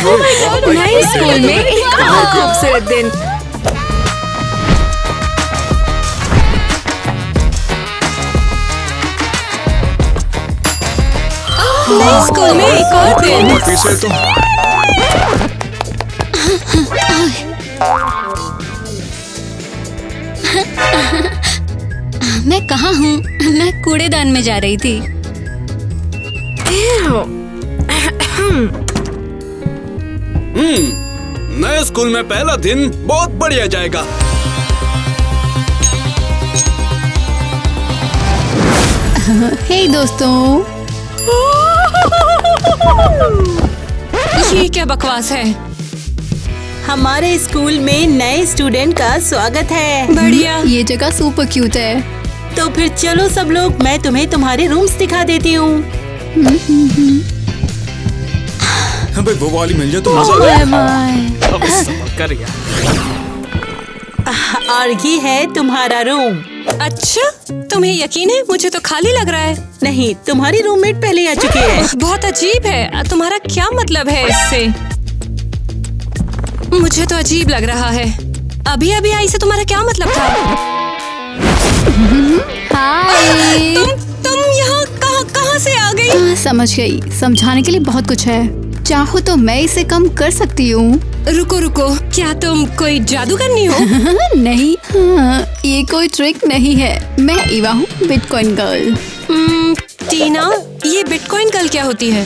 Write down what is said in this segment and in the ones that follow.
नए स्कूल में एक और खूबसूरत दिन। नए स्कूल में एक और दिन। मैं कहाँ हूँ? मैं कूड़ेदान में जा रही थी। नए स्कूल में पहला दिन बहुत बढ़िया जाएगा। हे दोस्तों, ये क्या बकवास है? हमारे स्कूल में नए स्टूडेंट का स्वागत है। बढ़िया। ये जगह सुपर क्यूट है। तो फिर चलो सब लोग, मैं तुम्हें तुम्हारे रूम्स दिखा देती हूँ। अबे वो वाली मिल जाए तो मजा बाय। कर यार। और ये है तुम्हारा रूम। अच्छा, तुम्हें यकीन है? मुझे तो खाली लग रहा है। नहीं, तुम्हारी रूममेट पहले आ चुकी है। बहुत अजीब है। तुम्हारा क्या मतलब है इससे? मुझे तो अजीब लग रहा है। अभी अभी आई से तुम्हारा क्या मतलब था? हाय। तुम यहाँ कहाँ से आ गई? समझ गई। समझाने के लिए बहुत कुछ है। चाहो तो मैं इसे कम कर सकती हूँ। रुको रुको, क्या तुम कोई जादूगरनी हो? नहीं, ये कोई ट्रिक नहीं है। मैं इवा हूँ, बिटकॉइन गर्ल। टीना, ये बिटकॉइन गर्ल क्या होती है?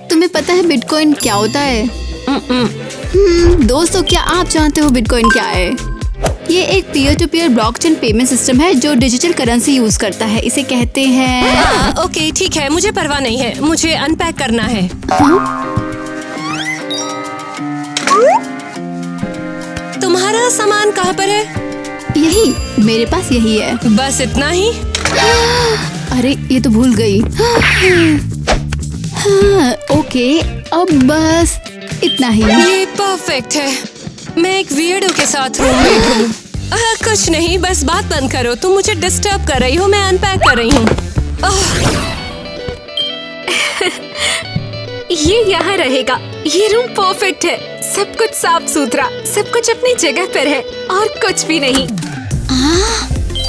तुम्हें पता है बिटकॉइन क्या होता है? दोस्तों, क्या आप जानते हो बिटकॉइन क्या है? ये एक peer to peer blockchain payment system है जो डिजिटल करेंसी यूज करता है। इसे कहते हैं ओके, ठीक है, मुझे परवाह नहीं है। मुझे अनपैक करना है। तुम्हारा सामान कहाँ पर है? यही, मेरे पास यही है। बस इतना ही? अरे, ये तो भूल गई। ओके, अब बस इतना ही। ये परफेक्ट है। मैं एक वियर्डो के साथ रूममेट हूँ। कुछ नहीं, बस बात बंद करो। तुम मुझे डिस्टर्ब कर रही हो। मैं अनपैक कर रही हूँ। ये यहाँ रहेगा। ये रूम परफेक्ट है। सब कुछ साफ सुथरा, सब कुछ अपनी जगह पर है और कुछ भी नहीं।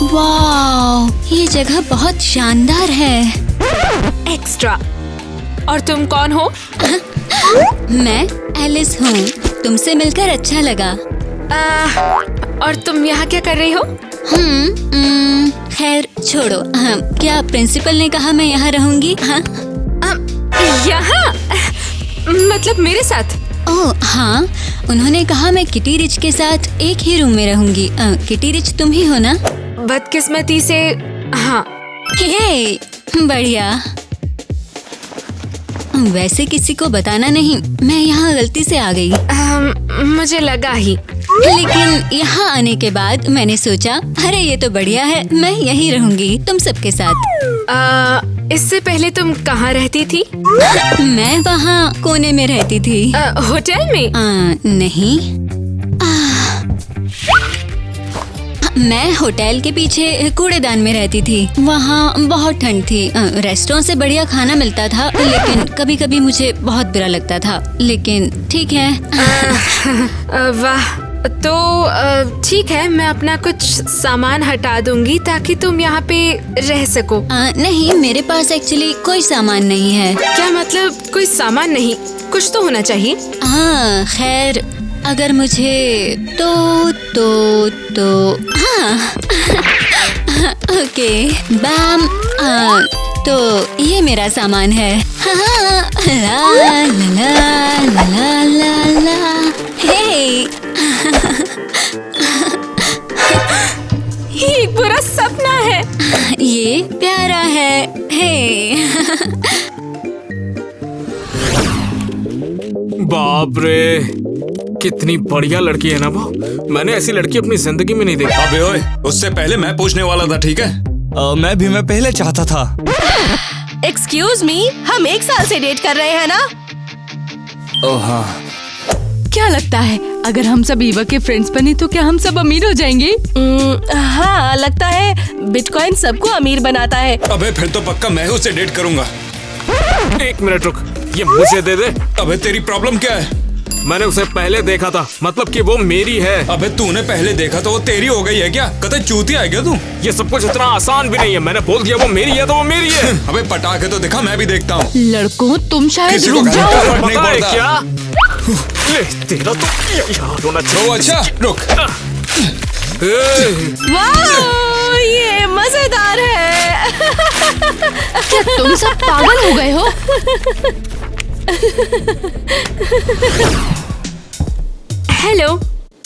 वाह, ये जगह बहुत शानदार है। एक्स्ट्रा। और तुम कौन हो? मैं एलिस हूँ। तुमसे मिलकर अच्छा लगा। और तुम यहाँ क्या कर रही हो? खैर छोड़ो। क्या प्रिंसिपल ने कहा मैं यहाँ रहूंगी? हाँ, यहाँ मतलब मेरे साथ? ओह हाँ, उन्होंने कहा मैं किटी रिच के साथ एक ही रूम में रहूंगी। किटी रिच तुम ही हो ना? बदकिस्मती से हाँ। हे, बढ़िया। वैसे किसी को बताना नहीं, मैं यहाँ गलती से आ गई। मुझे लगा ही। लेकिन यहाँ आने के बाद मैंने सोचा, अरे ये तो बढ़िया है, मैं यहीं रहूंगी तुम सबके साथ। इससे पहले तुम कहाँ रहती थी? मैं वहाँ कोने में रहती थी। होटल में? नहीं, मैं होटल के पीछे कूड़ेदान में रहती थी। वहाँ बहुत ठंड थी। रेस्टोरेंट से बढ़िया खाना मिलता था, लेकिन कभी कभी मुझे बहुत बुरा लगता था। लेकिन ठीक है। वाह, तो ठीक है, मैं अपना कुछ सामान हटा दूंगी ताकि तुम यहाँ पे रह सको। नहीं, मेरे पास एक्चुअली कोई सामान नहीं है। क्या मतलब कोई सामान नहीं? कुछ तो होना चाहिए। हाँ, खैर अगर मुझे तो हाँ। ओके, बैम। तो ये मेरा सामान है। ला ला ला ला ला ला। हे, ये एक बुरा सपना है। ये प्यारा है। हे। बाप रे, कितनी बढ़िया लड़की है ना वो। मैंने ऐसी लड़की अपनी जिंदगी में नहीं देखी। अबे ओए, उससे पहले मैं पूछने वाला था, ठीक है? मैं पहले चाहता था। एक्सक्यूज मी, हम 1 साल से डेट कर रहे हैं ना? ओह हाँ। क्या लगता है अगर हम सब ईवा के फ्रेंड्स बने तो क्या हम सब अमीर हो जाएंगे? हाँ, लगता है बिटकॉइन सबको अमीर बनाता है। अबे फिर तो पक्का मैं ही उससे डेट करूंगा। एक मिनट रुक, ये मुझे दे दे। अबे तेरी प्रॉब्लम क्या है? मैंने उसे पहले देखा था, मतलब कि वो मेरी है। अबे तूने पहले देखा तो वो तेरी हो गई है क्या? कतई चूतिया है क्या तू? ये सब कुछ इतना आसान भी नहीं है। मैंने बोल दिया वो मेरी है तो वो मेरी है। अबे पटाखे तो दिखा, मैं भी देखता हूँ। लड़कों तुम शायद किसी को रुक घर जाओ। का फर्क नहीं पता है पड़ता। क्या? ले, तेरा तो याद होना तो चाहिए। अच्छा रुक। वाह, ये मजेदार है। क्या तुम सब पागल हो गए हो? हेलो,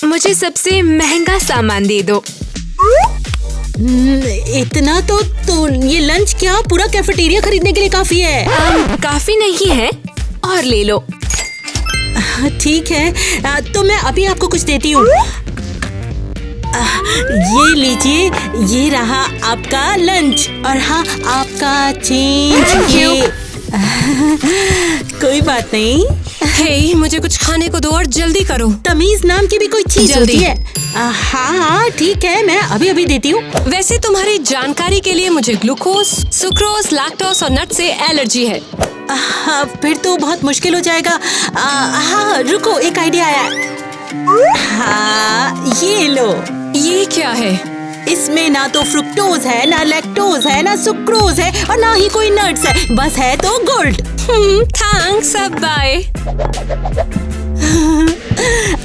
मुझे सबसे महंगा सामान दे दो। इतना तो ये लंच क्या पूरा कैफेटेरिया खरीदने के लिए काफी है। काफी नहीं है, और ले लो। ठीक है, तो मैं अभी आपको कुछ देती हूँ। ये लीजिए, ये रहा आपका लंच और हाँ आपका चेंज। ये कोई बात नहीं। हे, मुझे कुछ खाने को दो और जल्दी करो। तमीज नाम की भी कोई चीज जल्दी। होती है। हाँ ठीक है, मैं अभी अभी देती हूँ। वैसे तुम्हारी जानकारी के लिए मुझे ग्लूकोज, सुक्रोज, लैक्टोज और नट से एलर्जी है। फिर तो बहुत मुश्किल हो जाएगा। हाँ रुको, एक आइडिया आया। हाँ ये लो। ये क्या है? इसमें ना तो फ्रुक्टोज है, ना लैक्टोज है, ना सुक्रोज है और ना ही कोई नट्स है। बस है तो गोल्ड। थैंक्स, अब बाय।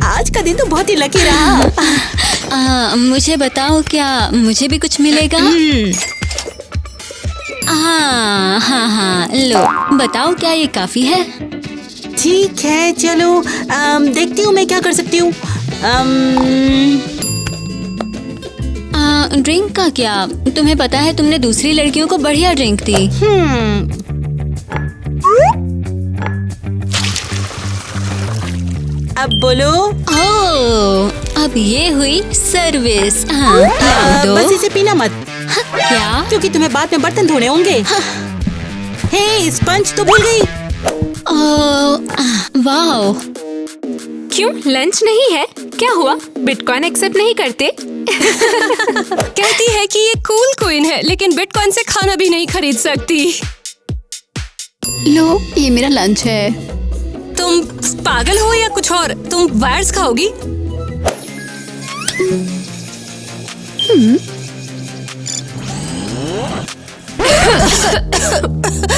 आज का दिन तो बहुत ही लकी रहा। मुझे बताओ, क्या मुझे भी कुछ मिलेगा? हाँ हाँ हाँ, लो बताओ, क्या ये काफी है? ठीक है चलो, देखती हूँ मैं क्या कर सकती हूँ। ड्रिंक का क्या? तुम्हें पता है तुमने दूसरी लड़कियों को बढ़िया ड्रिंक दी। अब बोलो। ओह, अब ये हुई सर्विस। हाँ, क्या दो? बस इसे पीना मत, क्या? क्योंकि तुम्हें बाद में बर्तन धोने होंगे। हे, स्पंज तो भूल गई। वाओ, क्यों, लंच नहीं है? क्या हुआ, बिटकॉइन एक्सेप्ट नहीं करते? कहती है कि ये कूल क्वीन है, लेकिन बिटकॉइन से खाना भी नहीं खरीद सकती। लो, ये मेरा लंच है। तुम पागल हो या कुछ और? तुम वायर्स खाओगी?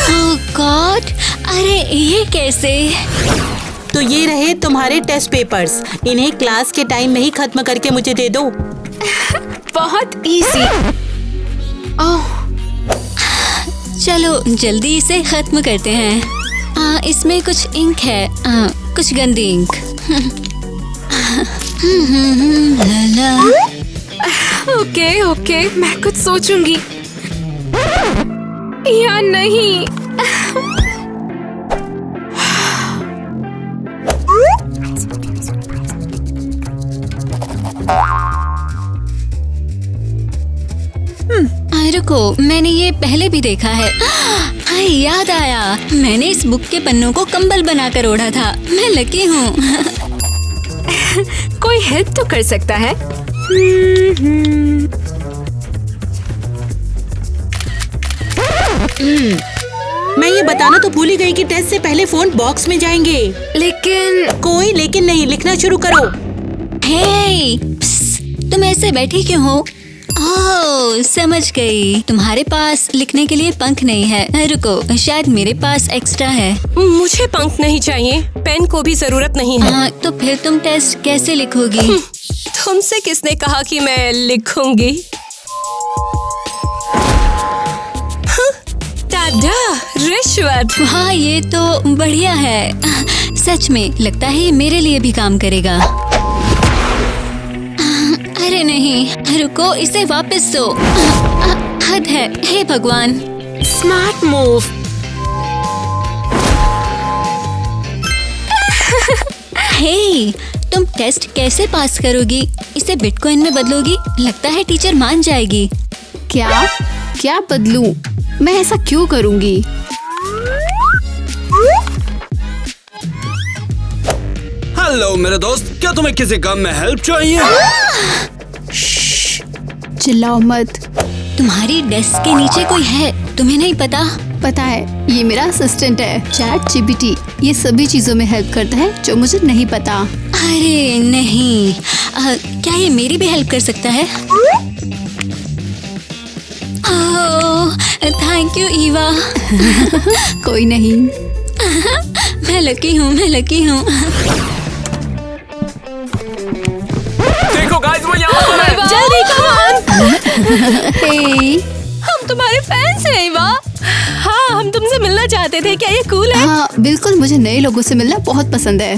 ओह गॉड, अरे ये कैसे? तो ये रहे तुम्हारे टेस्ट पेपर्स। इन्हें क्लास के टाइम में ही खत्म करके मुझे दे दो। बहुत इजी। चलो जल्दी इसे खत्म करते हैं। इसमें कुछ इंक है, कुछ गंदी इंक। ला। ओके, मैं कुछ सोचूंगी। या नहीं। रुको, मैंने ये पहले भी देखा है। हाँ, याद आया, मैंने इस बुक के पन्नों को कंबल बनाकर ओढ़ा था। मैं लकी हूँ। कोई हेल्प तो कर सकता है। मैं ये बताना तो भूल ही गई कि टेस्ट से पहले फोन बॉक्स में जाएंगे। लेकिन कोई लेकिन नहीं, लिखना शुरू करो। हे, तुम ऐसे बैठी क्यों हो? ओह, समझ गई, तुम्हारे पास लिखने के लिए पंख नहीं है। रुको, शायद मेरे पास एक्स्ट्रा है। मुझे पंख नहीं चाहिए, पेन को भी जरूरत नहीं है। तो फिर तुम टेस्ट कैसे लिखोगी? तुमसे किसने कहा कि मैं लिखूंगी? टाडा, रिश्वत। हाँ, ये तो बढ़िया है। सच में लगता है ये मेरे लिए भी काम करेगा। अरे नहीं, रुको, इसे वापस दो। हद है, हे भगवान। Smart move. हे, तुम टेस्ट कैसे पास करोगी? इसे बिटकॉइन में बदलोगी? लगता है टीचर मान जाएगी। क्या बदलूं? मैं ऐसा क्यों करूंगी? हेलो मेरे दोस्त, क्या तुम्हें किसी काम में हेल्प चाहिए? चिल्लाओ मत। तुम्हारी डेस्क के नीचे कोई है, तुम्हें नहीं पता? पता है ये मेरा असिस्टेंट है चैट जीपीटी। ये सभी चीजों में हेल्प करता है जो मुझे नहीं पता। अरे नहीं, क्या ये मेरी भी हेल्प कर सकता है? Thank you Eva. कोई नहीं। मैं लकी हूँ, मैं लकी हूँ। देखो गाइस, वो यहाँ पर है। जल्दी हे हम तुम्हारे फैंस हैं ईवा। हाँ, हम तुमसे मिलना चाहते थे। क्या ये कूल है? हाँ बिल्कुल, मुझे नए लोगों से मिलना बहुत पसंद है।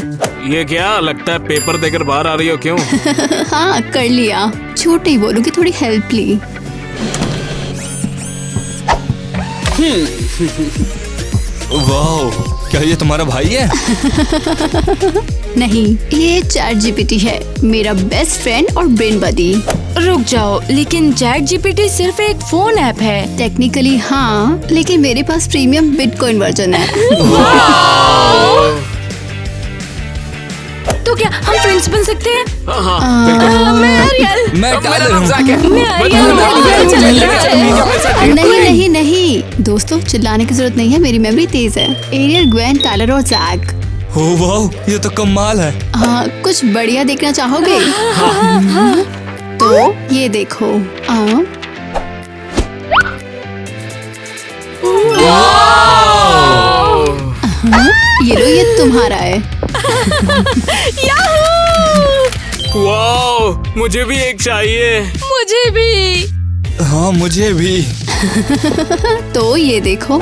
ये क्या लगता है पेपर देकर बाहर आ रही हो क्यों? हाँ कर लिया, झूठ नहीं बोलूंगी, थोड़ी हेल्प ली। वाह, क्या ये तुम्हारा भाई है? नहीं, ये चैट जीपीटी है, मेरा बेस्ट फ्रेंड और ब्रेन बडी। रुक जाओ, लेकिन चैट जीपीटी सिर्फ एक फोन ऐप है। टेक्निकली हाँ, लेकिन मेरे पास प्रीमियम बिटकॉइन वर्जन है। तो क्या हम फ्रेंड्स बन सकते हैं? हाँ, बिल्कुल। मैं अरियल। मैं मेरा टाइलर नाम हूँ। ज़ैक है। मैं अरियल। नहीं नहीं नहीं दोस्तों, चिल्लाने की जरूरत नहीं है, मेरी मेमोरी तेज है। एरियल, ग्वेन, टाइलर और जैक। हो वाह, ये तो कमाल है। हाँ, कुछ बढ़िया देखना चाहोगे? तो ये देखो। ये लो, ये तुम्हारा है। वाह, मुझे भी एक चाहिए। मुझे भी। हाँ मुझे भी। तो ये देखो।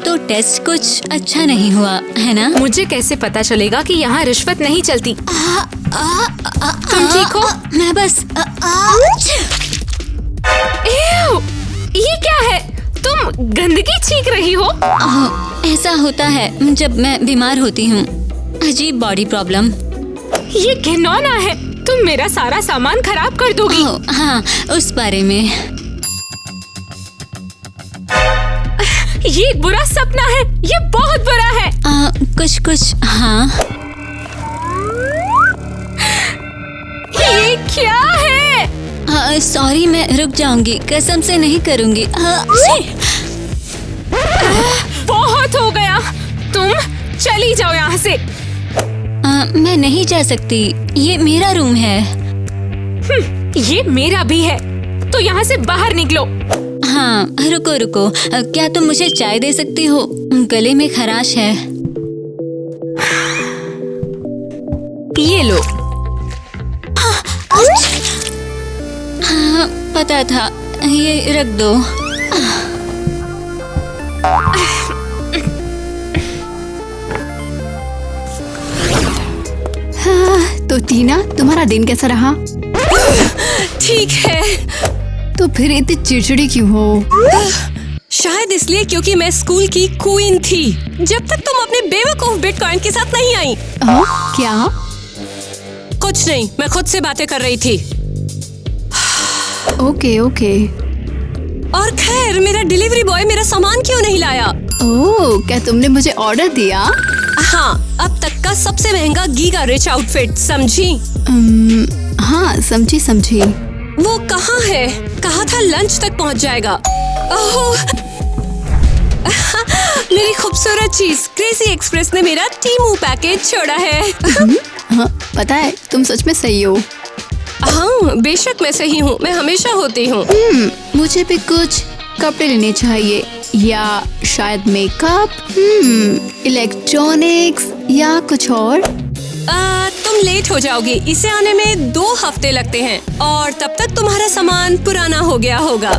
तो टेस्ट कुछ अच्छा नहीं हुआ है ना? मुझे कैसे पता चलेगा कि यहाँ रिश्वत नहीं चलती? तुम ठीक हो? मैं बस एव, ये क्या है? तुम गंदगी छींक रही हो? ऐसा होता है जब मैं बीमार होती हूँ। अजीब बॉडी प्रॉब्लम। ये घिनौना है। तुम मेरा सारा सामान खराब कर दोगी। हाँ, उस बारे में। ये एक बुरा सपना है। ये बहुत बुरा है। कुछ कुछ हाँ। ये क्या है? सॉरी, मैं रुक जाऊंगी, कसम से नहीं करूंगी। बहुत हो गया। तुम चली जाओ यहाँ से। मैं नहीं जा सकती, ये मेरा रूम है। ये मेरा भी है, तो यहाँ से बाहर निकलो। हाँ रुको रुको, क्या तुम मुझे चाय दे सकती हो? गले में खराश है। ये लो। हाँ पता था, ये रख दो। हाँ, तो टीना, तुम्हारा दिन कैसा रहा? ठीक है। तो फिर इतनी चिड़चिड़ी क्यों हो? शायद इसलिए क्योंकि मैं स्कूल की क्वीन थी, जब तक तुम अपने बेवकूफ बिटकॉइन के साथ नहीं आई। क्या? कुछ नहीं, मैं खुद से बातें कर रही थी। Okay okay. और खैर, मेरा डिलीवरी बॉय मेरा सामान क्यों नहीं लाया? ओह, क्या तुमने मुझे ऑर्डर दिया? हाँ, अब तक का सबसे महंगा गीगा रिच आउटफिट, समझी? हाँ समझी समझी। वो कहाँ है? कहा था लंच तक पहुँच जाएगा। ओह, मेरी खूबसूरत चीज, क्रेजी एक्सप्रेस ने मेरा टीमू पैकेज छोड़ा है। हाँ, पता है तुम सच में सही हो। हाँ बेशक मैं सही हूँ, मैं हमेशा होती हूँ। मुझे भी कुछ कपड़े लेने चाहिए, या शायद मेकअप, इलेक्ट्रॉनिक्स या कुछ और। तुम लेट हो जाओगी, इसे आने में 2 हफ्ते लगते हैं, और तब तक तुम्हारा सामान पुराना हो गया होगा।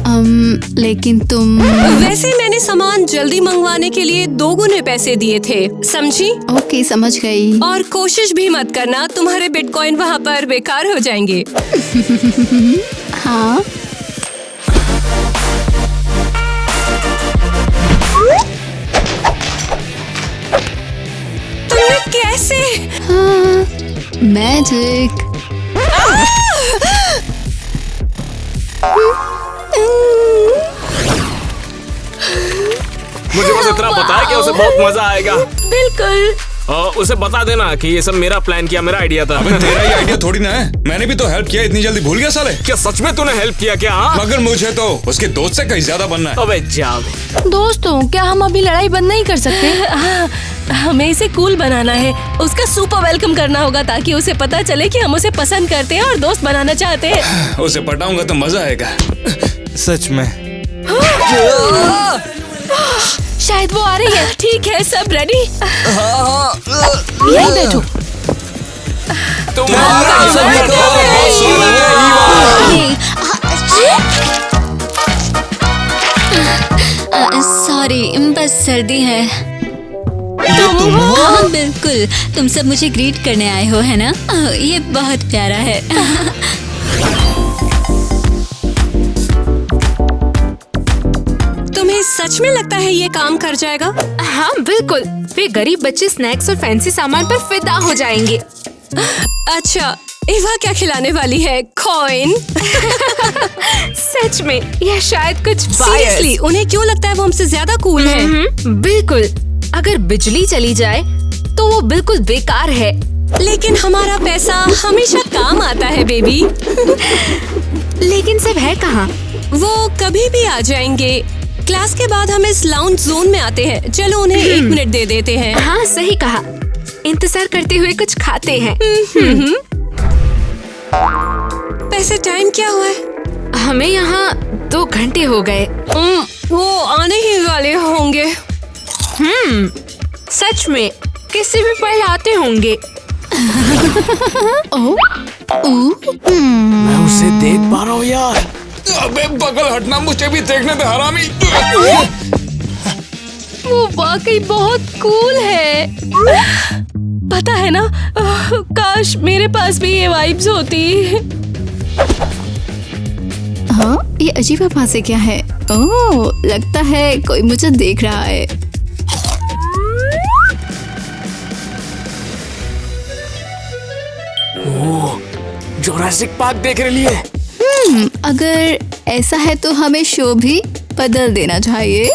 लेकिन तुम। वैसे मैंने सामान जल्दी मंगवाने के लिए 2 गुने पैसे दिए थे, समझी? ओके समझ गई। और कोशिश भी मत करना, तुम्हारे बिटकॉइन वहाँ पर बेकार हो जाएंगे। हाँ तुमने कैसे? हाँ, मैजिक। मुझे बस इतना पता है कि उसे बहुत मजा आएगा। बिल्कुल। उसे बता देना कि ये सब मेरा प्लान किया, मेरा आइडिया था। अबे तेरा ही आइडिया थोड़ी ना है, मैंने भी तो हेल्प किया, इतनी जल्दी भूल गया साले? क्या सच में तूने हेल्प किया क्या? हाँ? मगर मुझे तो उसके दोस्त से कहीं ज्यादा बनना है। अबे जा। दोस्तों, क्या हम अभी लड़ाई बंद नहीं कर सकते? हाँ, हमें इसे कूल बनाना है। उसका सुपर वेलकम करना होगा ताकि उसे पता चले कि हम उसे पसंद करते हैं और दोस्त बनाना चाहते हैं। उसे पटाऊंगा तो मजा आएगा। सच में। शायद वो आ रही है। ठीक है, सब रेडी? यहीं बैठो। सॉरी, बस सर्दी है। हाँ बिल्कुल, तुम सब मुझे ग्रीट करने आए हो, है ना? ये बहुत प्यारा है। तुम्हें सच में लगता है ये काम कर जाएगा? हाँ बिल्कुल, वे गरीब बच्चे स्नैक्स और फैंसी सामान पर फिदा हो जाएंगे। अच्छा, इवा क्या खिलाने वाली है? कॉइन? सच में, या शायद कुछ सीरियसली, उन्हें क्यों लगता है वो हमसे ज्यादा कूल है? बिल्कुल, अगर बिजली चली जाए तो वो बिल्कुल बेकार है। लेकिन हमारा पैसा हमेशा काम आता है बेबी। लेकिन सब है कहाँ? वो कभी भी आ जाएंगे। क्लास के बाद हम इस लाउंज जोन में आते हैं। चलो उन्हें 1 मिनट दे देते हैं। हाँ सही कहा, इंतजार करते हुए कुछ खाते हैं। वैसे टाइम क्या हुआ है? हमें यहाँ 2 घंटे हो गए। वो आने ही वाले होंगे। सच में, किसी भी पल आते होंगे। मैं उसे देख पा रहा हूँ यार। अबे बगल हटना, मुझे भी देखने दे हरामी। वो वाकई बहुत कूल है। पता है ना, काश मेरे पास भी ये वाइब्स होती। हाँ, ये अजीब आवाज़ से क्या है? ओह, लगता है कोई मुझे देख रहा है। जोरासिक पार्क देख रही है। अगर ऐसा है तो हमें शो भी बदल देना चाहिए।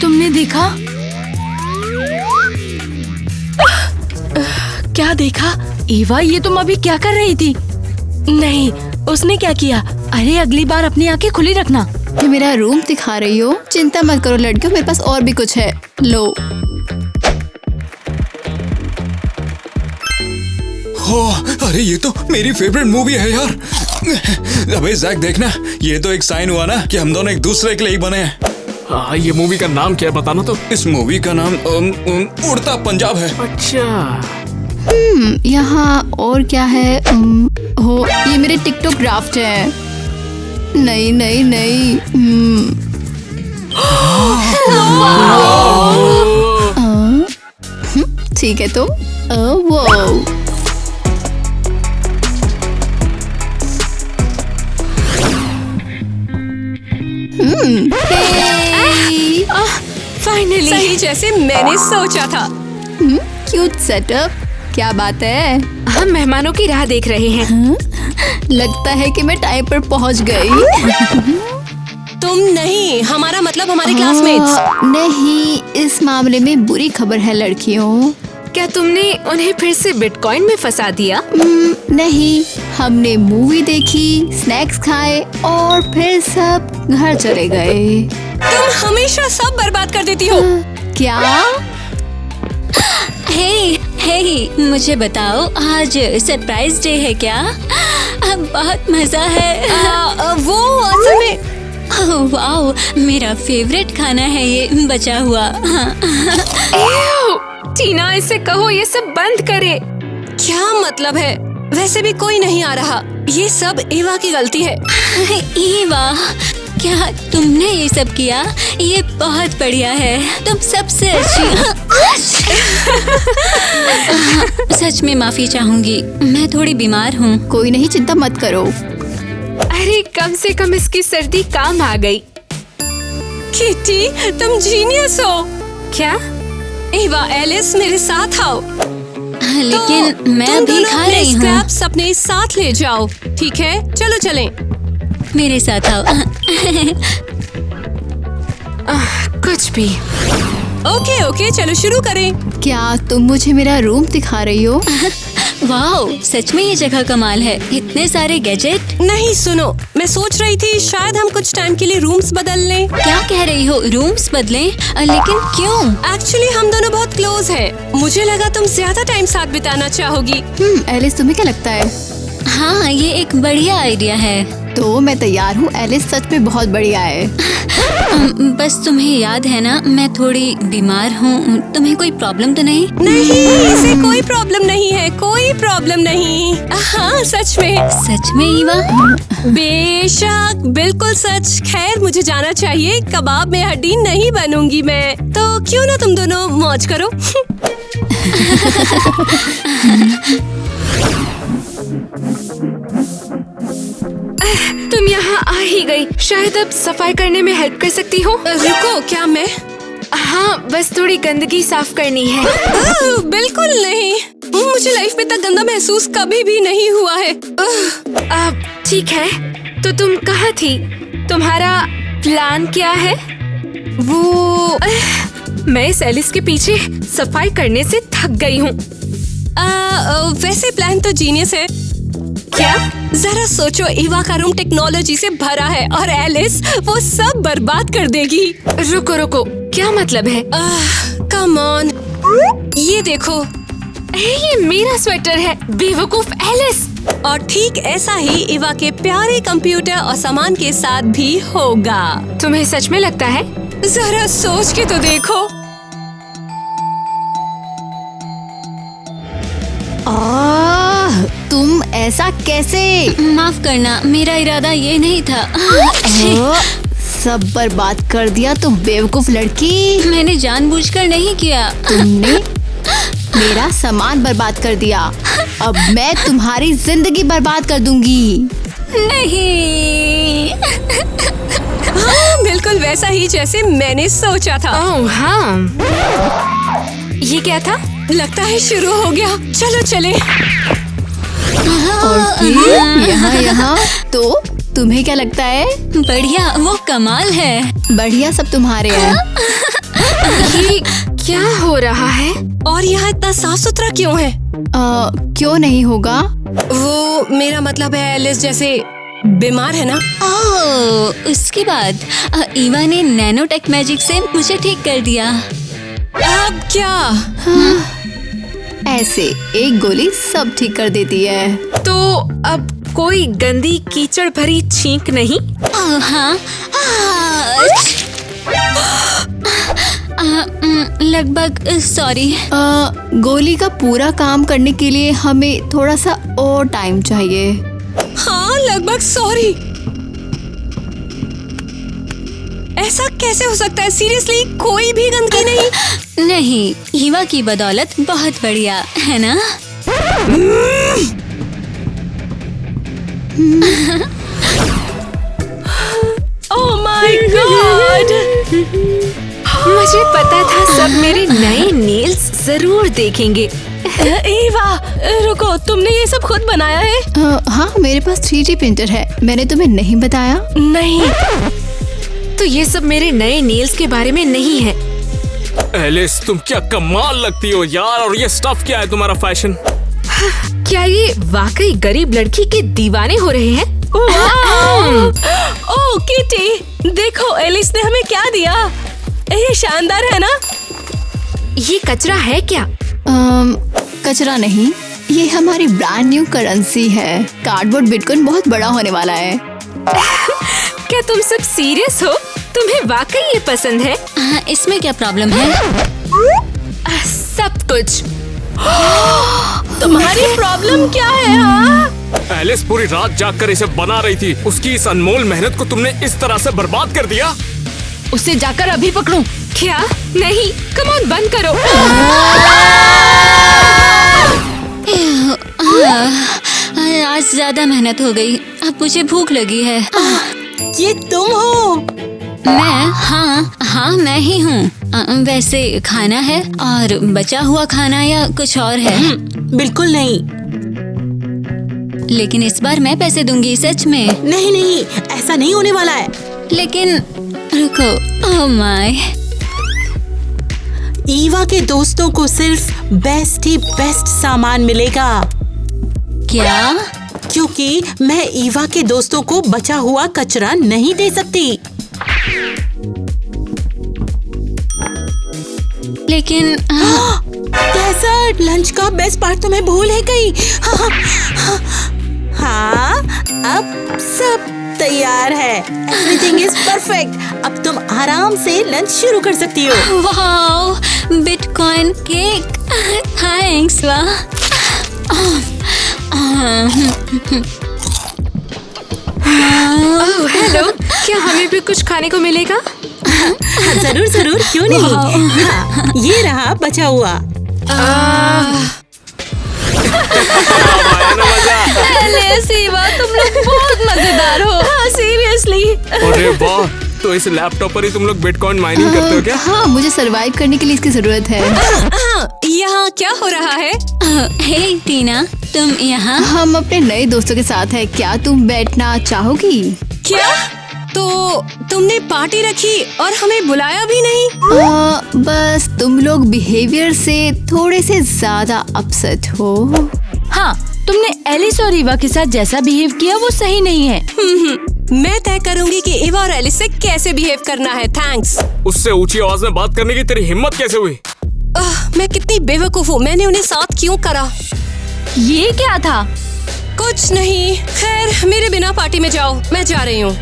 तुमने देखा? क्या देखा? ईवा, ये तुम अभी क्या कर रही थी? नहीं, उसने क्या किया? अरे अगली बार अपनी आंखें खुली रखना। ये मेरा रूम दिखा रही हो? चिंता मत करो लड़कियों, मेरे पास और भी कुछ है। लो। अरे ये तो मेरी फेवरेट मूवी है यार। अबे जैक देखना, ये तो एक साइन हुआ ना कि हम दोनों एक दूसरे के लिए ही बने हैं। हाँ, ये मूवी का नाम क्या है बताना तो। इस मूवी का नाम उड़ता पंजाब है। अच्छा। यहाँ और क्या है? हो, ये मेरे टिकटॉक ड्राफ्ट है। नहीं नहीं नहीं। ठीक है तो वो फाइनली, सही जैसे मैंने सोचा था। Cute setup. क्या बात है? हम मेहमानों की राह देख रहे हैं। लगता है कि मैं टाइम पर पहुंच गई। तुम नहीं, हमारा मतलब हमारे क्लासमेट्स। नहीं, इस मामले में बुरी खबर है लड़कियों। क्या तुमने उन्हें फिर से बिटकॉइन में फंसा दिया? नहीं, हमने मूवी देखी, स्नैक्स खाए और फिर सब घर चले गए। तुम हमेशा सब बर्बाद कर देती हो। क्या? हे, मुझे बताओ, आज सरप्राइज डे है क्या? बहुत मजा है। वो असल में वाओ, मेरा फेवरेट खाना है ये बचा हुआ। टीना, इसे कहो ये सब बंद करे। क्या मतलब है? वैसे भी कोई नहीं आ रहा। ये सब ईवा की गलती है। ईवा, क्या तुमने ये सब किया? ये बहुत बढ़िया है, तुम सबसे अच्छी। सच में माफी चाहूंगी, मैं थोड़ी बीमार हूँ। कोई नहीं, चिंता मत करो। अरे कम से कम इसकी सर्दी काम आ गई। किटी, तुम जीनियस हो। क्या? ईवा, एलिस, मेरे साथ आओ। लेकिन मैं तुम अभी दोनों खा अपने रही हूँ। स्क्रैप्स अपने साथ ले जाओ, ठीक है? चलो चलें। मेरे साथ आओ। कुछ भी। ओके, चलो शुरू करें। क्या तुम मुझे मेरा रूम दिखा रही हो? वाओ, सच में ये जगह कमाल है। इतने सारे गैजेट। नहीं सुनो, मैं सोच रही थी शायद हम कुछ टाइम के लिए रूम्स बदल लें। क्या कह रही हो? रूम्स बदलें? लेकिन क्यों? एक्चुअली हम दोनों बहुत क्लोज हैं। मुझे लगा तुम ज्यादा टाइम साथ बिताना चाहोगी। एलिस, तुम्हें क्या लगता है? हाँ, ये एक बढ़िया आइडिया है। तो मैं तैयार हूँ। एलिस सच में बहुत बढ़िया है। बस तुम्हें याद है ना, मैं थोड़ी बीमार हूँ। तुम्हें कोई प्रॉब्लम तो नहीं? नहीं, इसे कोई प्रॉब्लम नहीं है, कोई प्रॉब्लम नहीं। हाँ, सच में। सच में ईवा? बेशक, बिल्कुल सच। खैर, मुझे जाना चाहिए। कबाब में हड्डी नहीं बनूंगी मैं। तो क्यों ना तुम दोनों मौज करो। तुम यहाँ आ ही गई। शायद अब सफाई करने में हेल्प कर सकती हो। रुको, क्या मैं? हाँ, बस थोड़ी गंदगी साफ करनी है। बिल्कुल नहीं। मुझे लाइफ में इतना गंदा महसूस कभी भी नहीं हुआ है। अब ठीक है, तो तुम कहाँ थी? तुम्हारा प्लान क्या है? वो मैं इस एलिस के पीछे सफाई करने से थक गई हूँ। वैसे प्लान तो जीनियस है। क्या? जरा सोचो, इवा का रूम टेक्नोलॉजी से भरा है और एलिस वो सब बर्बाद कर देगी। रुको, क्या मतलब है? कम ऑन, ये देखो। ये मेरा स्वेटर है, बेवकूफ एलिस। और ठीक ऐसा ही इवा के प्यारे कंप्यूटर और सामान के साथ भी होगा। तुम्हें सच में लगता है? जरा सोच के तो देखो। तुम ऐसा कैसे? माफ करना, मेरा इरादा ये नहीं था। सब बर्बाद कर दिया तुम बेवकूफ लड़की। मैंने जानबूझकर नहीं किया। तुमने मेरा सामान बर्बाद कर दिया। अब मैं तुम्हारी जिंदगी बर्बाद कर दूंगी। नहीं। हाँ, बिल्कुल वैसा ही जैसे मैंने सोचा था। ओह हाँ, ये क्या था? लगता है शुरू हो गया। चलो चले। और यहाँ तो तुम्हें क्या लगता है? बढ़िया, वो कमाल है। बढ़िया सब तुम्हारे हैं। ये क्या हो रहा है? और यहाँ इतना साफ सुथरा क्यों है? क्यों नहीं होगा? वो मेरा मतलब है एलिस जैसे बीमार है ना। ओह, उसके बाद ईवा ने नैनो टेक मैजिक से मुझे ठीक कर दिया। अब क्या? ऐसे एक गोली सब ठीक कर देती है। तो अब कोई गंदी कीचड़ भरी छींक नहीं? हाँ। लगभग, सॉरी। गोली का पूरा काम करने के लिए हमें थोड़ा सा और टाइम चाहिए। हाँ, लगभग सॉरी। ऐसा कैसे हो सकता है? सीरियसली कोई भी गंदगी नहीं? नहीं, ईवा की बदौलत बहुत बढ़िया है ना? Oh my God! मुझे पता था सब मेरे नए नेल्स जरूर देखेंगे। ईवा, रुको, तुमने ये सब खुद बनाया है? हाँ, मेरे पास 3D प्रिंटर है। मैंने तुम्हें नहीं बताया? नहीं। तो ये सब मेरे नए नेल्स के बारे में नहीं है। एलिस, तुम क्या कमाल लगती हो यार। और ये स्टफ क्या है तुम्हारा फैशन? क्या ये वाकई गरीब लड़की के दीवाने हो रहे हैं? ओह किटी, देखो एलिस ने हमें क्या दिया। ये शानदार है ना? ये कचरा है क्या? कचरा नहीं, ये हमारी ब्रांड न्यू करेंसी है। कार्डबोर्ड बिटकॉइन बहुत बड़ा होने वाला है। क्या तुम सब सीरियस हो? तुम्हें वाकई ये पसंद है? इसमें क्या प्रॉब्लम है? सब कुछ। तुम्हारी प्रॉब्लम क्या है? हाँ? एलिस पूरी रात जागकर इसे बना रही थी। उसकी इस अनमोल मेहनत को तुमने इस तरह से बर्बाद कर दिया। उसे जाकर अभी पकड़ो। क्या? नहीं, कम ऑन, बंद करो। आज ज्यादा मेहनत हो गई। अब मुझे भूख लगी है। ये तुम हो? मैं हाँ मैं ही हूँ। वैसे खाना है और बचा हुआ खाना या कुछ और है? बिल्कुल नहीं। लेकिन इस बार मैं पैसे दूंगी, सच में। नहीं नहीं, ऐसा नहीं होने वाला है। लेकिन रुको, ओह माय। ईवा के दोस्तों को सिर्फ बेस्ट ही बेस्ट सामान मिलेगा। क्या? क्योंकि मैं ईवा के दोस्तों को बचा हुआ कचरा नहीं दे सकती। लेकिन डेजर्ट लंच का बेस्ट पार्ट तो मैं भूल ही गई। हाँ, अब सब तैयार है। Everything is perfect. अब तुम आराम से लंच शुरू कर सकती हो। Wow, bitcoin cake, thanks. वाह। हेलो, क्या हमें भी कुछ खाने को मिलेगा? जरूर जरूर, क्यों नहीं। हाँ, ये रहा बचा हुआ। सीवा, तुम लोग बहुत मजेदार हो। हाँ, सीरियसली। अरे वाह, तो इस लैपटॉप पर ही तुम लोग बिटकॉइन माइनिंग करते हो क्या? हाँ, मुझे सरवाइव करने के लिए इसकी जरूरत है। यहाँ क्या हो रहा है? हे टीना, तुम यहाँ? हम अपने नए दोस्तों के साथ हैं। क्या तुम बैठना चाहोगी? क्या? तो तुमने पार्टी रखी और हमें बुलाया भी नहीं? बस तुम लोग बिहेवियर से थोड़े से ज्यादा अपसेट हो। हाँ, तुमने एलिस और ईवा के साथ जैसा बिहेव किया वो सही नहीं है। मैं तय करूंगी कि ईवा और एलिस से कैसे बिहेव करना है। थैंक्स। उससे ऊंची आवाज में बात करने की तेरी हिम्मत कैसे हुई? मैं कितनी बेवकूफ हूँ। मैंने उन्हें साथ क्यों करा? ये क्या था? कुछ नहीं। खैर, मेरे बिना पार्टी में जाओ, मैं जा रही हूँ।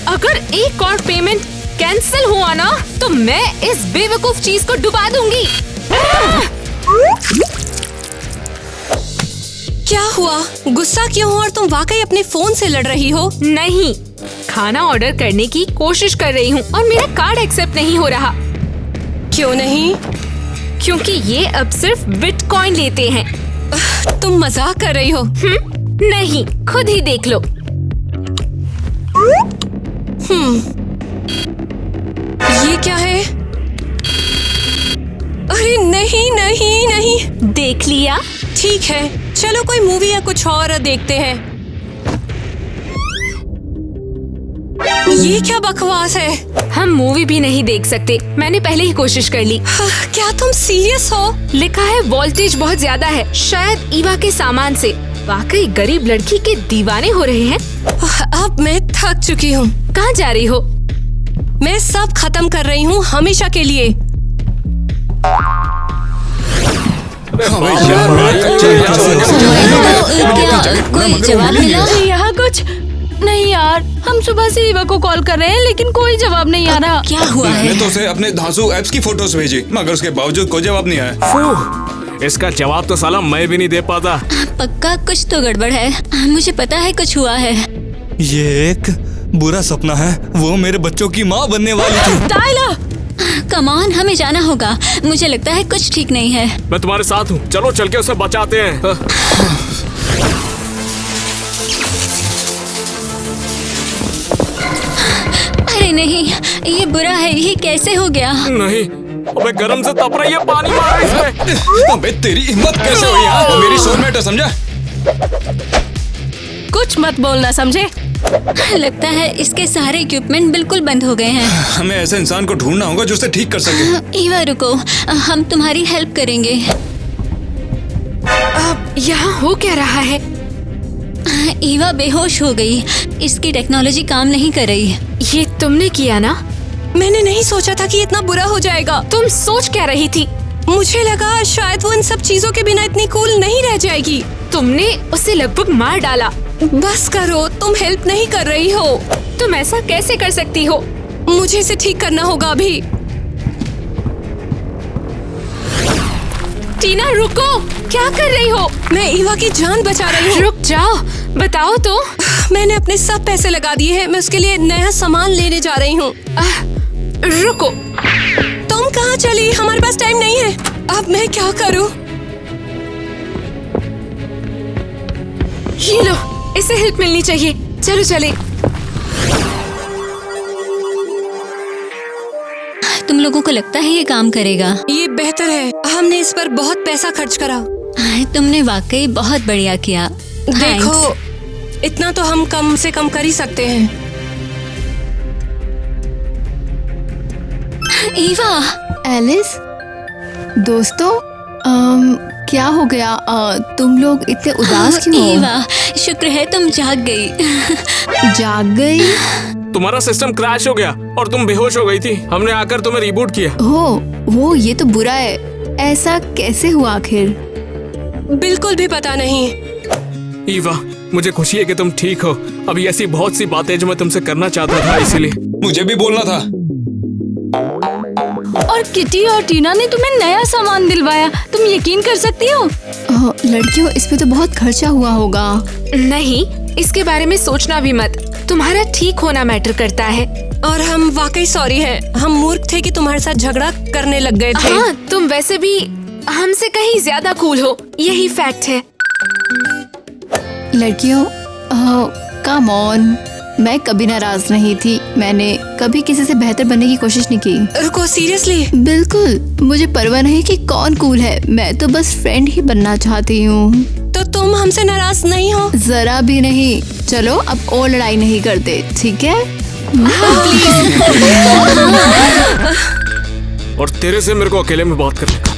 अगर एक और पेमेंट कैंसिल हुआ ना, तो मैं इस बेवकूफ चीज को डुबा दूंगी। क्या हुआ? गुस्सा क्यों हो? और तुम वाकई अपने फोन से लड़ रही हो? नहीं, खाना ऑर्डर करने की कोशिश कर रही हूँ और मेरा कार्ड एक्सेप्ट नहीं हो रहा। क्यों नहीं? क्योंकि ये अब सिर्फ बिटकॉइन लेते हैं। तुम मजाक कर रही हो? नहीं, खुद ही देख लो। ये क्या है? अरे नहीं नहीं नहीं। देख लिया? ठीक है, चलो कोई मूवी या कुछ और देखते हैं। ये क्या बकवास है? हम मूवी भी नहीं देख सकते। मैंने पहले ही कोशिश कर ली। क्या तुम सीरियस हो? लिखा है वोल्टेज बहुत ज्यादा है, शायद ईवा के सामान से। वाकई गरीब लड़की के दीवाने हो रहे हैं। अब मैं थक चुकी हूँ। कहाँ जा रही हो? मैं सब खत्म कर रही हूँ हमेशा के लिए। कोई जवाब मिला? यहाँ कुछ नहीं यार, हम सुबह से ईवा को कॉल कर रहे हैं लेकिन कोई जवाब नहीं आ रहा। क्या हुआ है? मैंने तो उसे अपने धांसू एप्स की फोटोज भेजी, मगर उसके बावजूद कोई जवाब नहीं आया। इसका जवाब तो साला मैं भी नहीं दे पाता। पक्का कुछ तो गड़बड़ है। मुझे पता है कुछ हुआ है। ये एक बुरा सपना है। वो मेरे बच्चों की माँ बनने वाली थी। टाइलर! कम ऑन, हमें जाना होगा। मुझे लगता है कुछ ठीक नहीं है। मैं तुम्हारे साथ हूँ, चलो चल के उसे बचाते हैं। अरे नहीं, ये बुरा है। ये कैसे हो गया? नहीं, अबे गरम से तप रही है, पानी मारो इसमें। अबे तेरी हिम्मत कैसे हुई यार? वो मेरी सोलमेट है, समझा? कुछ मत बोलना, समझे? लगता है इसके सारे इक्विपमेंट बिल्कुल बंद हो गए हैं। हमें ऐसे इंसान को ढूंढना होगा जो उसे ठीक कर सके। ईवा रुको, हम तुम्हारी हेल्प करेंगे। अब यहाँ हो क्या रहा है? ईवा बेहोश हो गई। इसकी टेक्नोलॉजी काम नहीं कर रही। ये तुमने किया ना? मैंने नहीं सोचा था कि इतना बुरा हो जाएगा। तुम सोच क्या रही थी? मुझे लगा शायद वो इन सब चीजों के बिना इतनी कूल नहीं रह जाएगी। तुमने उसे लगभग मार डाला। बस करो, तुम हेल्प नहीं कर रही हो। तुम ऐसा कैसे कर सकती हो? मुझे इसे ठीक करना होगा अभी। टीना रुको, क्या कर रही हो? मैं ईवा की जान बचा रही हूँ। रुक जाओ, बताओ तो। मैंने अपने सब पैसे लगा दिए हैं। मैं उसके लिए नया सामान लेने जा रही हूँ। रुको, तुम कहाँ चली? हमारे पास टाइम नहीं है। अब मैं क्या करूँ? ये लो, इसे हेल्प मिलनी चाहिए। चलो चले। तुम लोगों को लगता है ये काम करेगा? ये बेहतर है, हमने इस पर बहुत पैसा खर्च करा। तुमने वाकई बहुत बढ़िया किया। देखो, इतना तो हम कम से कम कर ही सकते हैं। ईवा। एलिस, दोस्तों, क्या हो गया? तुम लोग इतने उदास क्यों हो? ईवा, शुक्र है तुम जाग गई। जाग गई? तुम्हारा सिस्टम क्रैश हो गया और तुम बेहोश हो गई थी। हमने आकर तुम्हें रिबूट किया। वो ये तो बुरा है। ऐसा कैसे हुआ आखिर? बिल्कुल भी पता नहीं। ईवा, मुझे खुशी है कि तुम ठीक हो। अभी ऐसी बहुत सी बातें जो मैं तुमसे करना चाहता था, इसीलिए। मुझे भी बोलना था। और किटी और टीना ने तुम्हें नया सामान दिलवाया, तुम यकीन कर सकती हो? लड़कियों, इस पे तो बहुत खर्चा हुआ होगा। नहीं, इसके बारे में सोचना भी मत। तुम्हारा ठीक होना मैटर करता है। और हम वाकई सॉरी हैं। हम मूर्ख थे कि तुम्हारे साथ झगड़ा करने लग गए थे। हाँ, तुम वैसे भी हमसे कहीं ज्यादा कूल हो, यही फैक्ट है। लड़कियों, कम ऑन, मैं कभी नाराज नहीं थी। मैंने कभी किसी से बेहतर बनने की कोशिश नहीं की। रुको, सीरियसली? बिल्कुल, मुझे परवाह नहीं कि कौन कूल है। मैं तो बस फ्रेंड ही बनना चाहती हूँ। तो तुम हमसे नाराज नहीं हो? जरा भी नहीं। चलो अब और लड़ाई नहीं करते, ठीक है? और तेरे से मेरे को अकेले में बात करने का।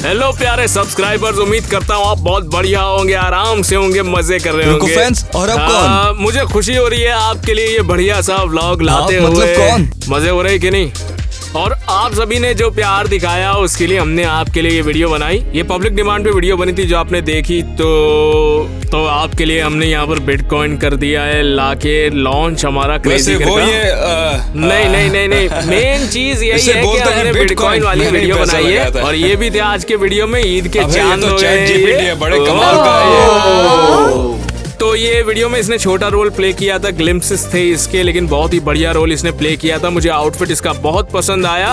हेलो प्यारे सब्सक्राइबर्स, उम्मीद करता हूँ आप बहुत बढ़िया होंगे, आराम से होंगे, मजे कर रहे होंगे। फैंस, और अब कौन? मुझे खुशी हो रही है आपके लिए ये बढ़िया सा व्लॉग लाते हुए। मतलब कौन? मजे हो रहे कि नहीं? और आप सभी ने जो प्यार दिखाया उसके लिए हमने आपके लिए ये वीडियो बनाई। ये पब्लिक डिमांड पे वीडियो बनी थी जो आपने देखी, तो आपके लिए हमने यहाँ पर बिटकॉइन कर दिया है लाके लॉन्च हमारा क्रेजी वो ये नहीं मेन चीज यही है कि हमने बिटकॉइन वाली वीडियो बनाई है। और ये भी थे आज के वीडियो में ईद के चांद बड़े कमाल का है। तो ये वीडियो में इसने छोटा रोल प्ले किया था, ग्लिम्प्सेस थे इसके, लेकिन बहुत ही बढ़िया रोल इसने प्ले किया था। मुझे आउटफिट इसका बहुत पसंद आया।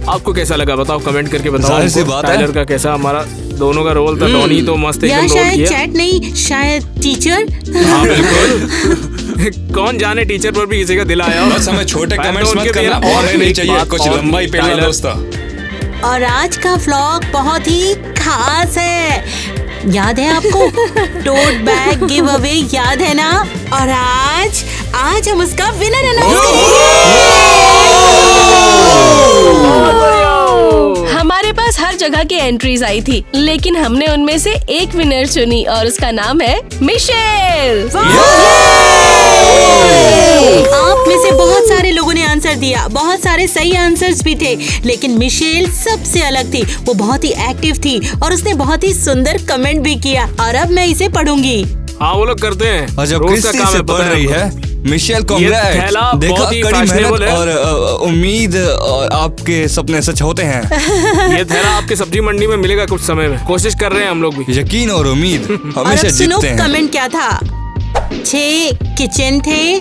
आपको कैसा लगा बताओ, कमेंट करके बताओ। टाइलर का कैसा, हमारा दोनों का रोल था। डॉनी तो मस्त एकदम रोल शायद किया। चैट नहीं, शायद टीचर। हाँ बिल्कुल। कौन जाने टीचर पर भी किसी का दिल आया हो। बस हमें छोटे कमेंट्स मत करना, और नहीं चाहिए कुछ लंबा ही पेलना दोस्तों। और आज का व्लॉग बहुत ही खास है। याद है आपको टोट बैग गिव अवे, याद है ना? और आज हम उसका विनर अनाउंस करेंगे। हमारे पास हर जगह की एंट्रीज आई थी, लेकिन हमने उनमें से एक विनर चुनी और उसका नाम है मिशेल। आप में से बहुत सारे लोगों ने आंसर दिया, बहुत सारे सही आंसर्स भी थे, लेकिन मिशेल सबसे अलग थी। वो बहुत ही एक्टिव थी और उसने बहुत ही सुंदर कमेंट भी किया, और अब मैं इसे पढ़ूंगी। हाँ वो लोग करते हैं। और जब रोज का क्रिस्टी काम से है, पढ़ पता है रही आपको। है। मिशेल ये कांग्रेट्स। थैला देखा, बहुत ही कड़ी fashionable मेहनत है। और उम्मीद और आपके सपने सच होते हैं। ये थैला आपके सब्जी मंडी में मिलेगा कुछ समय में। कोशिश कर रहे हैं हम लोग भी। यकीन और उम्मीद और हमेशा अब सुनो जीतते हैं। कमेंट क्या था। 6 किचन थे,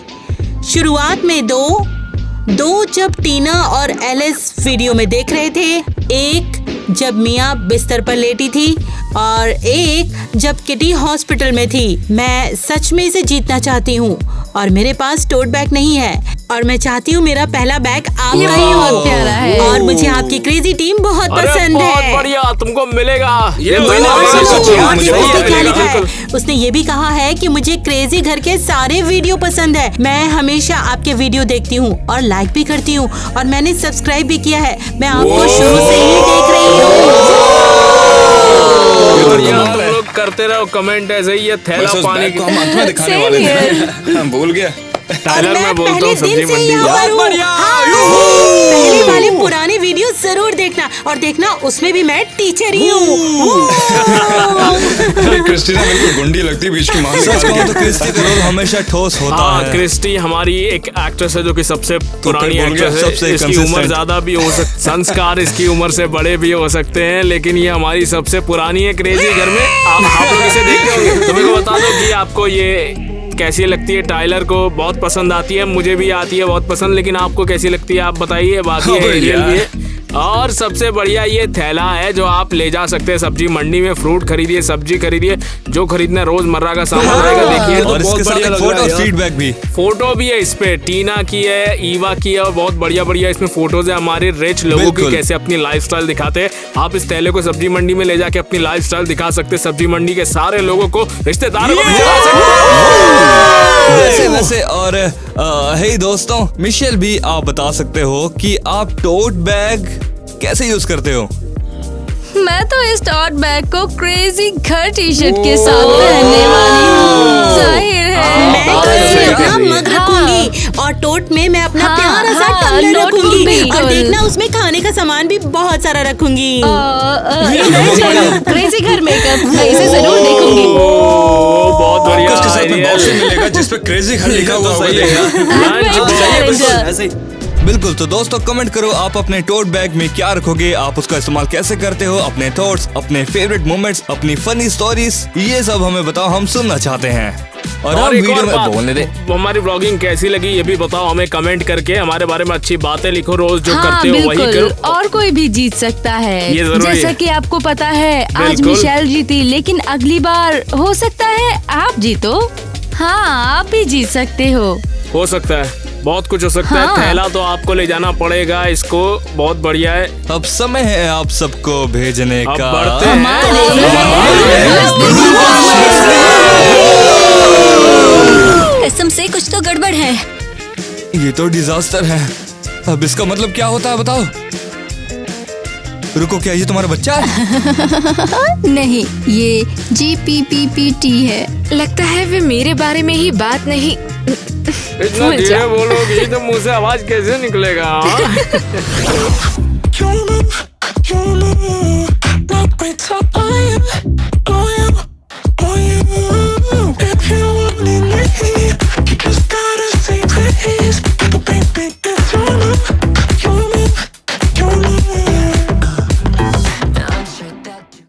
शुरुआत में 2 जब टीना और एलिस वीडियो में देख रहे थे, 1 जब मिया बिस्तर पर लेटी थी, और 1 जब किटी हॉस्पिटल में थी। मैं सच में इसे जीतना चाहती हूँ, और मेरे पास टोट बैग नहीं है, और मैं चाहती हूँ मेरा पहला बैग आपका ही हो। बहुत प्यारा है। और मुझे आपकी क्रेजी टीम बहुत पसंद बहुत है। बढ़िया, तुमको मिलेगा। ये और महीने सुनो, में आगे सही उसने है, क्या लिखा बिल्कुल। है? उसने ये भी कहा है कि मुझे क्रेजी घर के सारे वीडियो पसंद है। मैं हमेशा आपके वीडियो देखती हूँ और लाइक भी करती हूँ, और मैंने सब्सक्राइब भी किया है। मैं आपको शुरू से ही देख रही हूँ। बढ़िया, तुम लोग करते रहो कमेंट ऐसे ही। ये थैला बस उस पानी बैग को हम अंत में दिखाने वाले थे। हम भूल गया। टाइलर मैं बोलता हूँ सब्जी मंडी यहाँ पर हूँ। हाँ, पहले वाले पुराने वीडियो जरूर देखना, और देखना उसमें भी मैं टीचर ही हूँ। क्रिस्टी ना बिल्कुल गुंडी लगती बीच की माँ। सच कहूं तो क्रिस्टी का रोल हमेशा ठोस होता हाँ, है। क्रिस्टी हमारी एक एक्ट्रेस है जो कि सबसे पुरानी बोल गया, एक्ट्रेस है। सबसे इसकी उम्र consistent। ज्यादा भी हो सकती, संस्कार इसकी उम्र से बड़े भी हो सकते हैं, लेकिन ये हमारी सबसे पुरानी है क्रेजी घर में। आप लोग इसे देखते होंगे। तो मेरे को बता दो कि आपको ये कैसी लगती है। टाइलर को बहुत पसंद आती है, मुझे भी आती है बहुत पसंद, लेकिन आपको कैसी लगती है आप बताइए। बाकी हाँ एरियल भी है, और सबसे बढ़िया ये थैला है जो आप ले जा सकते हैं सब्जी मंडी में। फ्रूट खरीदिए, सब्जी खरीदिए, जो खरीदना रोजमर्रा का सामान रहेगा। देखिए तो और बहुत इसके साथ बढ़िया एक लग फोटो रहा है और यार। फीडबैक भी। फोटो भी है इस पे, टीना की है, ईवा की है और बहुत बढ़िया बढ़िया इसमें फोटोज है हमारे रिच लोगों की, बिल्कुल। कैसे अपनी लाइफस्टाइल दिखाते हैं। आप इस थैले को सब्जी मंडी में ले जाके अपनी लाइफस्टाइल दिखा सकते हैं। सब्जी मंडी के सारे लोगों को, रिश्तेदारों को भी दिखा सकते हैं। वैसे और हे दोस्तों, मिशेल भी आप बता सकते हो कि आप टोट बैग कैसे यूज करते हो? मैं तो इस टोट बैग को क्रेजी घर टी शर्ट के साथ पहनने वाली हूँ। जाहिर है। मैं तो इसमें अपना मग रखूंगी और टोट में मैं अपना हाँ, प्यारा सा हाँ, टम्बलर नोटबुक रखूंगी भी। और देखना उसमें खाने का सामान भी बहुत सारा रखूंगी। क्रेजी घर मेकअप मैं इसे जरूर देखूंगी। बहुत बढ़िया आपको इसके साथ में idea बॉक्स है। मिलेगा जिसपे क्रेजी घर लिखा हुआ सही है होगा। यार। ऐसे ही। बिल्कुल। तो दोस्तों कमेंट करो आप अपने टोट बैग में क्या रखोगे, आप उसका इस्तेमाल कैसे करते हो, अपने थॉट्स, अपने फेवरेट मोमेंट्स, अपनी फनी स्टोरीज, ये सब हमें बताओ, हम सुनना चाहते हैं। और हम एक वीडियो और में बात, बोलने दे। हमारी ब्लॉगिंग कैसी लगी ये भी बताओ हमें कमेंट करके। हमारे बारे में अच्छी बातें लिखो, रोज जो हाँ, करते हो वही बिल्कुल। करो। और कोई भी जीत सकता है। ये जरूरी जैसा है। कि आपको पता है आज बिल्कुल। मिशेल जीती, लेकिन अगली बार हो सकता है आप जीतो। हाँ, आप भी जीत सकते हो सकता है, बहुत कुछ हो सकता हाँ। है। थैला तो आपको ले जाना पड़ेगा, इसको बहुत बढ़िया है। अब समय है आप सबको भेजने अब का। बढ़ते हैं। कसम से कुछ तो गड़बड़ है। ये तो डिजास्टर है। अब इसका मतलब क्या होता है बताओ? रुको, क्या ये तुम्हारा बच्चा है? नहीं, ये GPPPT है। लगता है वे मेरे बारे में ही बात नहीं। इतना भूल जा। धीरे बोलोगी तो मुंह से आवाज कैसे निकलेगा?